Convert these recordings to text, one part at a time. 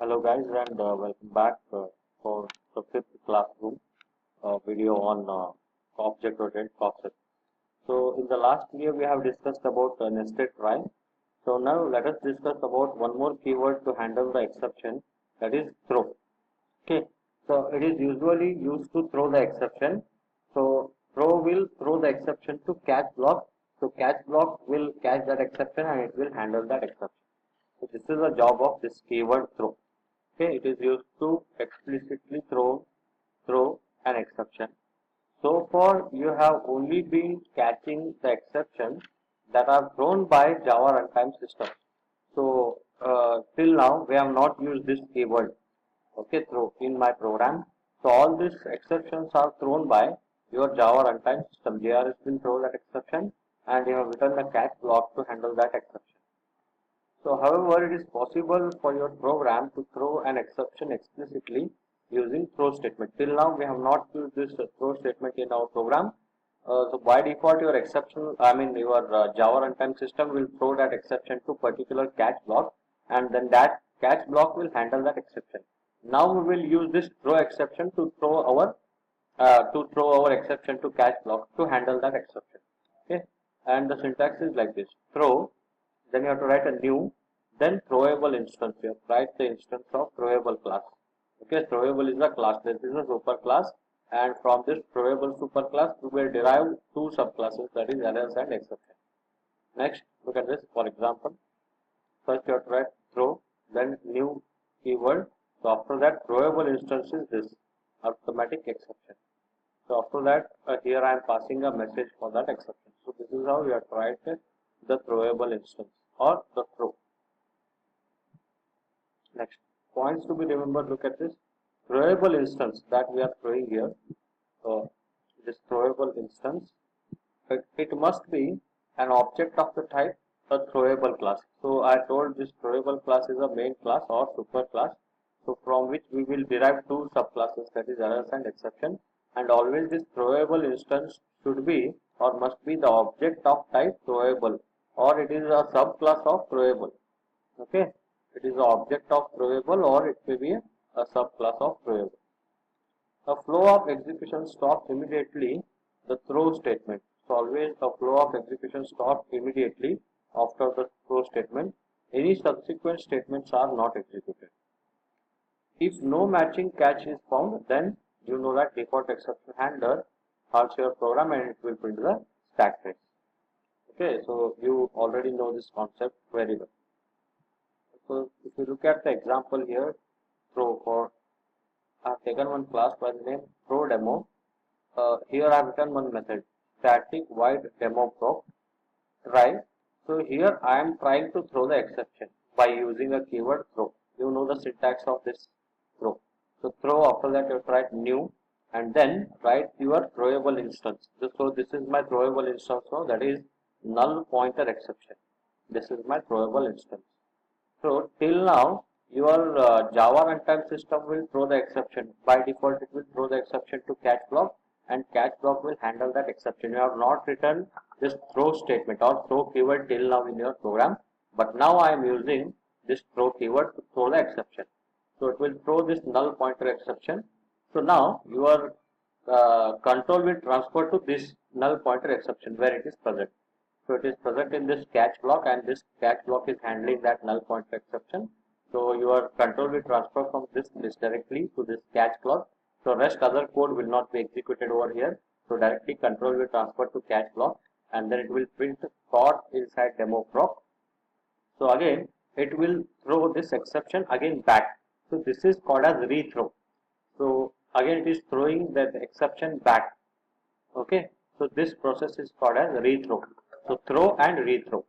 Hello guys and welcome back for the fifth classroom video on object-oriented concept. So in the last video we have discussed about nested try. So now let us discuss about one more keyword to handle the exception, that is throw. Okay, so it is usually used to throw the exception. So throw will throw the exception to catch block. So catch block will catch that exception and it will handle that exception. So this is the job of this keyword throw. Okay, it is used to explicitly throw an exception. So far, you have only been catching the exceptions that are thrown by Java runtime system. So till now, we have not used this keyword. Okay, throw in my program. So all these exceptions are thrown by your Java runtime system. JR has been throw that exception, and you have written the catch block to handle that exception. So, however, it is possible for your program to throw an exception explicitly using throw statement. Till now, we have not used this throw statement in our program. So, by default, your Java runtime system will throw that exception to particular catch block, and then that catch block will handle that exception. Now, we will use this throw exception to throw our exception to catch block to handle that exception. Okay, and the syntax is like this: throw. Then you have to write a new, then throwable instance. You have to write the instance of throwable class. Okay, throwable is a class. This is a super class, and from this throwable super class, we will derive two subclasses, that is errors and exception. Next, look at this. For example, first you have to write throw, then new keyword. So after that, throwable instance is this arithmetic exception. So after that, here I am passing a message for that exception. So this is how you have to write the throwable instance or the throw. Next, points to be remembered, look at this. Throwable instance that we are throwing here. So this throwable instance, it must be an object of the type a throwable class. So I told this throwable class is a main class or super class. So from which we will derive two subclasses, that is errors and exception. And always this throwable instance should be or must be the object of type throwable, or it is a subclass of throwable. Okay, it is the object of throwable or it may be a subclass of throwable. The flow of execution stops immediately the throw statement. So always the flow of execution stops immediately after the throw statement. Any subsequent statements are not executed. If no matching catch is found, then you know that default exception handler halts your program and it will print the stack trace. Okay, so you already know this concept very well. So if you look at the example here, throw for I have taken one class by the name throw demo. Here I have written one method static void demo proc try. So here I am trying to throw the exception by using a keyword throw. You know the syntax of this throw. So throw, after that you write new and then write your throwable instance. So this is my throwable instance now, that is null pointer exception. This is my throwable instance. So till now your Java runtime system will throw the exception. By default it will throw the exception to catch block and catch block will handle that exception. You have not written this throw statement or throw keyword till now in your program, but now I am using this throw keyword to throw the exception. So it will throw this null pointer exception. So now your control will transfer to this null pointer exception where it is present. So it is present in this catch block and this catch block is handling that null pointer exception. So your control will transfer from this list directly to this catch block. So rest other code will not be executed over here. So directly control will transfer to catch block and then it will print caught inside demo proc. So again it will throw this exception again back. So this is called as rethrow. So again it is throwing that exception back. Okay. So this process is called as rethrow. So throw and rethrow.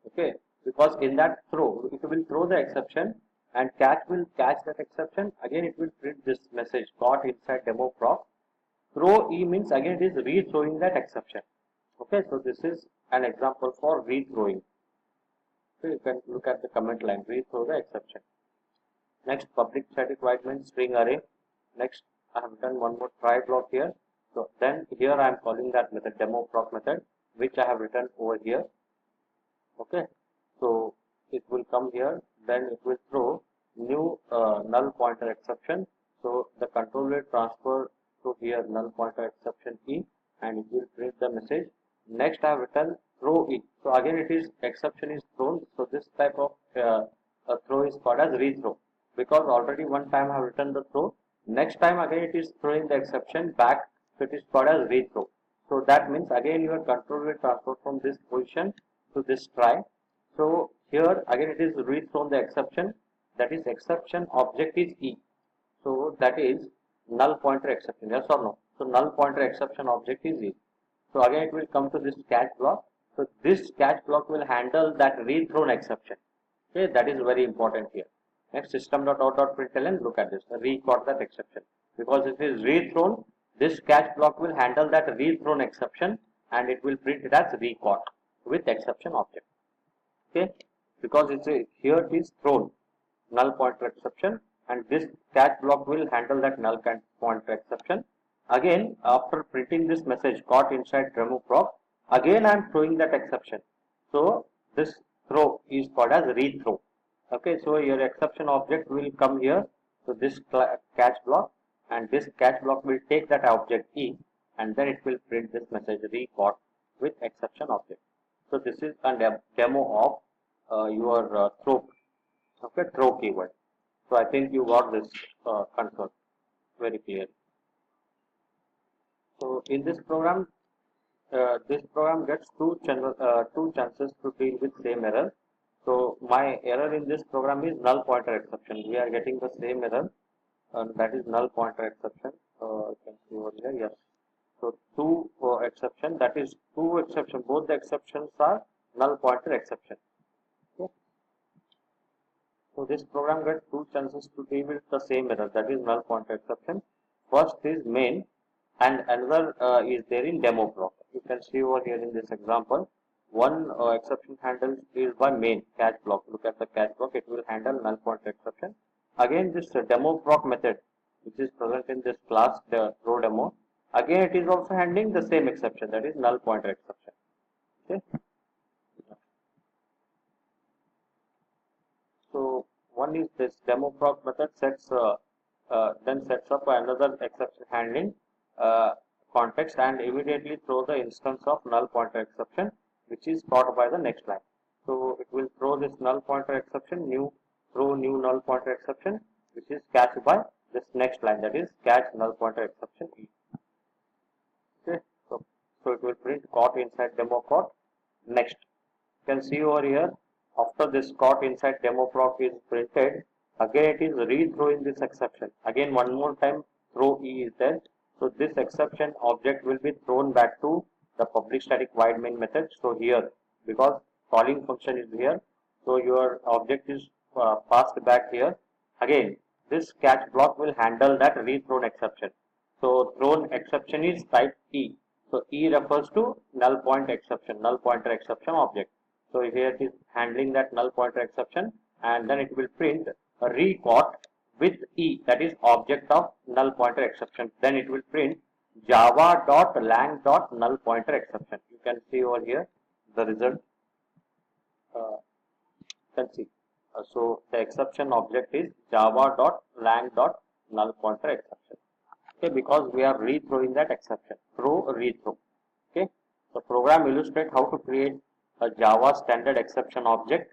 Okay. Because in that throw, it will throw the exception and catch will catch that exception. Again, it will print this message caught inside demo proc. Throw E means again it is rethrowing that exception. Okay. So this is an example for rethrowing. So you can look at the comment line, rethrow the exception. Next, public static void means string array. Next, I have done one more try block here. So then here I am calling that method demo proc method, which I have written over here. Okay. So it will come here, then it will throw new null pointer exception. So the control will transfer to here null pointer exception key and it will print the message. Next I have written throw it. So again it is exception is thrown. So this type of throw is called as rethrow because already one time I have written the throw. Next time again it is throwing the exception back. So it is called as rethrow. So that means again your control will transfer from this position to this try. So here again it is rethrown the exception, that is exception object is E. So that is null pointer exception, yes or no? So null pointer exception object is E. So again it will come to this catch block. So this catch block will handle that rethrown exception. Okay, that is very important here. Next system.out.println, look at this, record that exception. Because if it is rethrown, this catch block will handle that rethrown exception and it will print it as record with exception object. Okay, because it's here it is thrown null pointer exception and this catch block will handle that null pointer exception. Again after printing this message caught inside demo proc, again I am throwing that exception. So this throw is called as rethrow. Okay, so your exception object will come here to this catch block and this catch block will take that object E and then it will print this message record with exception object. So this is a demo of your throw, okay, throw keyword. So I think you got this concept very clear. So in this program gets two chances to deal with same error. So my error in this program is null pointer exception. We are getting the same error, and that is null pointer exception. You can see over here, yes. So two exception, that is two exception. Both the exceptions are null pointer exception. Okay. So this program gets two chances to deal with the same error, that is null pointer exception. First is main, and another is there in demo block. You can see over here in this example, one exception handled is by main catch block. Look at the catch block, it will handle null pointer exception. Again, this demo proc method, which is present in this class, the throw demo, again it is also handling the same exception, that is null pointer exception. Okay. So one is this demo proc method then sets up another exception handling context and immediately throw the instance of null pointer exception which is caught by the next line. So it will throw this null pointer exception, throw new null pointer exception which is catched by this next line, that is catch null pointer exception E. Okay, so it will print caught inside demo caught. Next, you can see over here after this caught inside demo proc is printed, again it is rethrowing this exception. Again one more time throw E is there. So this exception object will be thrown back to the public static void main method. So here, because calling function is here, so your object is passed back here. Again, this catch block will handle that rethrown exception. So thrown exception is type E. So E refers to null pointer exception object. So here it is handling that null pointer exception and then it will print a record with E, that is object of null pointer exception. Then it will print java.lang.null pointer exception. You can see over here the result. You can see. So the exception object is java.lang.null pointer exception. Okay, because we are rethrowing that exception. Rethrow. Okay. The program illustrates how to create a Java standard exception object.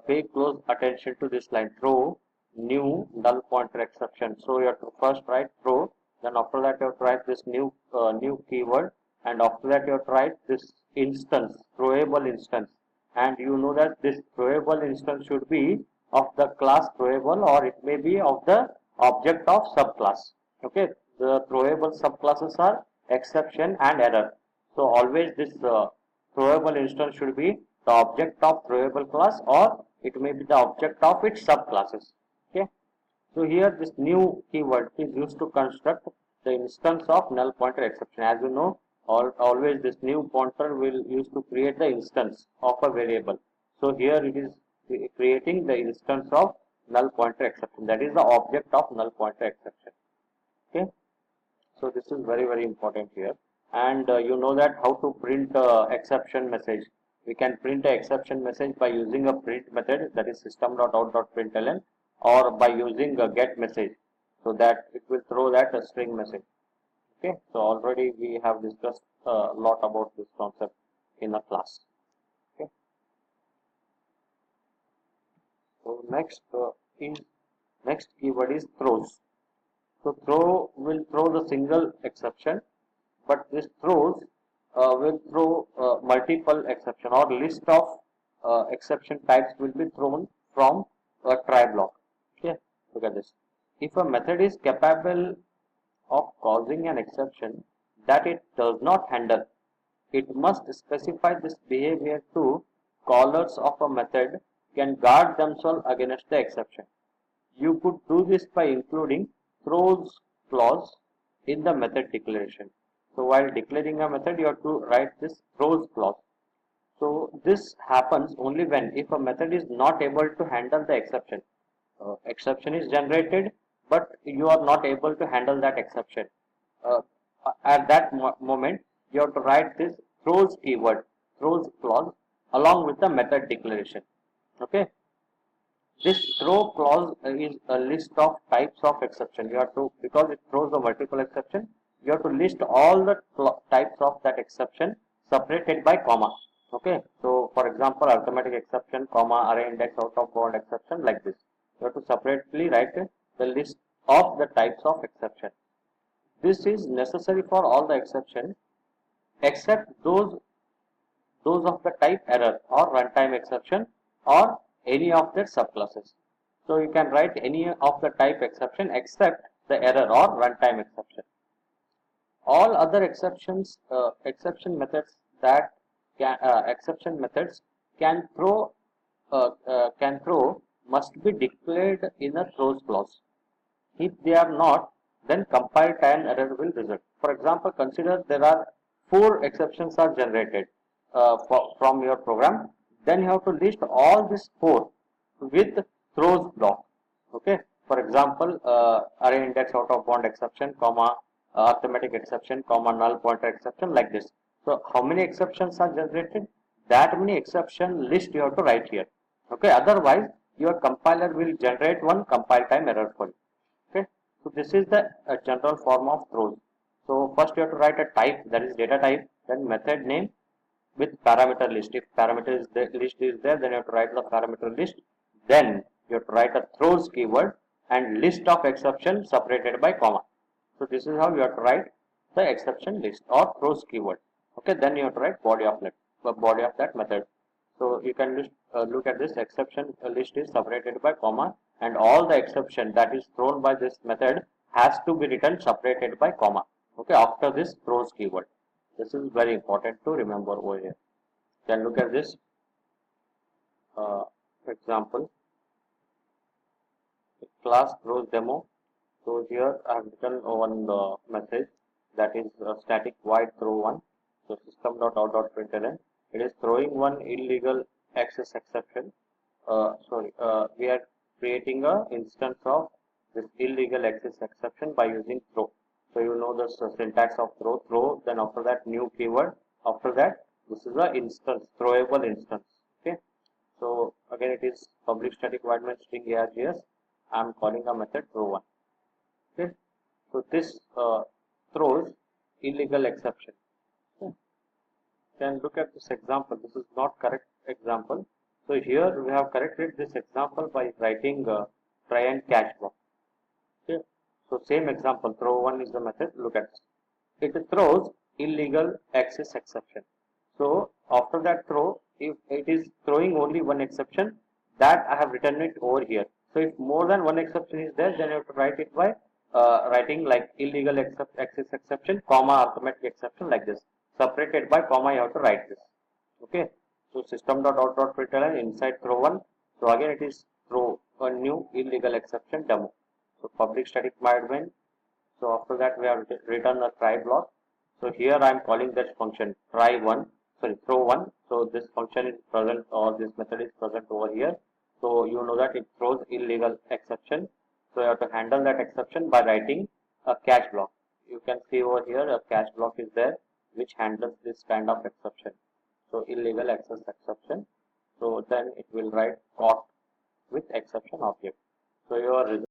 Pay close attention to this line. Throw new null pointer exception. So you have to first write throw, then after that you have to write this new keyword, and after that you have to write this instance, throwable instance. And you know that this throwable instance should be of the class throwable or it may be of the object of subclass. Okay, the throwable subclasses are exception and error. So always this throwable instance should be the object of throwable class or it may be the object of its subclasses. Okay. So here this new keyword is used to construct the instance of null pointer exception. As you know, always this new pointer will use to create the instance of a variable. So here it is creating the instance of null pointer exception. That is the object of null pointer exception. Okay. So this is very important here. And you know that how to print exception message. We can print an exception message by using a print method, that is system.out.println, or by using a get message, so that it will throw that a string message. Okay, so already we have discussed a lot about this concept in a class. Okay, so next keyword is throws. So throw will throw the single exception, but this throws will throw multiple exception, or list of exception types will be thrown from a try block. Okay, look at this. If a method is capable of causing an exception that it does not handle, it must specify this behavior to callers of a method can guard themselves against the exception. You could do this by including throws clause in the method declaration. So while declaring a method, you have to write this throws clause. So this happens only when if a method is not able to handle the exception. Exception is generated, but you are not able to handle that exception. Uh, at that moment, you have to write this throws keyword, throws clause along with the method declaration. Okay. This throw clause is a list of types of exception. You have to, because it throws the multiple exception, you have to list all the types of that exception separated by comma. Okay. So, for example, arithmetic exception, comma, array index, out of bound exception, like this. You have to separately write the list of the types of exception. This is necessary for all the exception except those of the type error or runtime exception or any of their subclasses. So you can write any of the type exception except the error or runtime exception. All other exception methods that exception methods can throw must be declared in a throws clause. If they are not, then compile time error will result. For example, consider there are 4 exceptions are generated from your program. Then you have to list all these 4 with throws block. Okay. For example, array index out of bound exception, comma, arithmetic exception, comma, null pointer exception, like this. So how many exceptions are generated? That many exception list you have to write here. Okay. Otherwise, your compiler will generate one compile time error for you. Okay, so this is the general form of throws. So first you have to write a type, that is data type, then method name with parameter list. If parameter is the list is there, then you have to write the parameter list. Then you have to write a throws keyword and list of exception separated by comma. So this is how you have to write the exception list or throws keyword. Okay, then you have to write body of that method. So you can look at this exception list is separated by comma, and all the exception that is thrown by this method has to be written separated by comma. Okay, after this throws keyword. This is very important to remember over here. Then look at this uh, example, class throws demo. So here I have written one message that is static void throw one. So system.out.println, it is throwing one illegal access exception. We are creating a instance of this illegal access exception by using throw. So you know the syntax of throw, then after that new keyword, after that this is a instance, throwable instance. Okay. So again it is public static void main string args. I am calling a method throw one. Okay. So this throws illegal exception. Okay. Then look at this example. This is not correct example. So here we have corrected this example by writing try and catch block. Okay. So same example, throw one is the method. Look at this. It throws illegal access exception. So after that throw, if it is throwing only one exception, that I have written it over here. So if more than one exception is there, then you have to write it by writing like illegal access exception, comma, arithmetic exception, like this. Separated by comma, you have to write this. Okay. So system.out.println inside throw one. So again it is throw a new illegal exception demo. So public static void main. So after that we have written a try block. So here I am calling that function try one, sorry throw one. So this function is present, or this method is present over here. So you know that it throws illegal exception. So you have to handle that exception by writing a catch block. You can see over here a catch block is there which handles this kind of exception. So illegal access exception. So then it will write caught with exception object. So your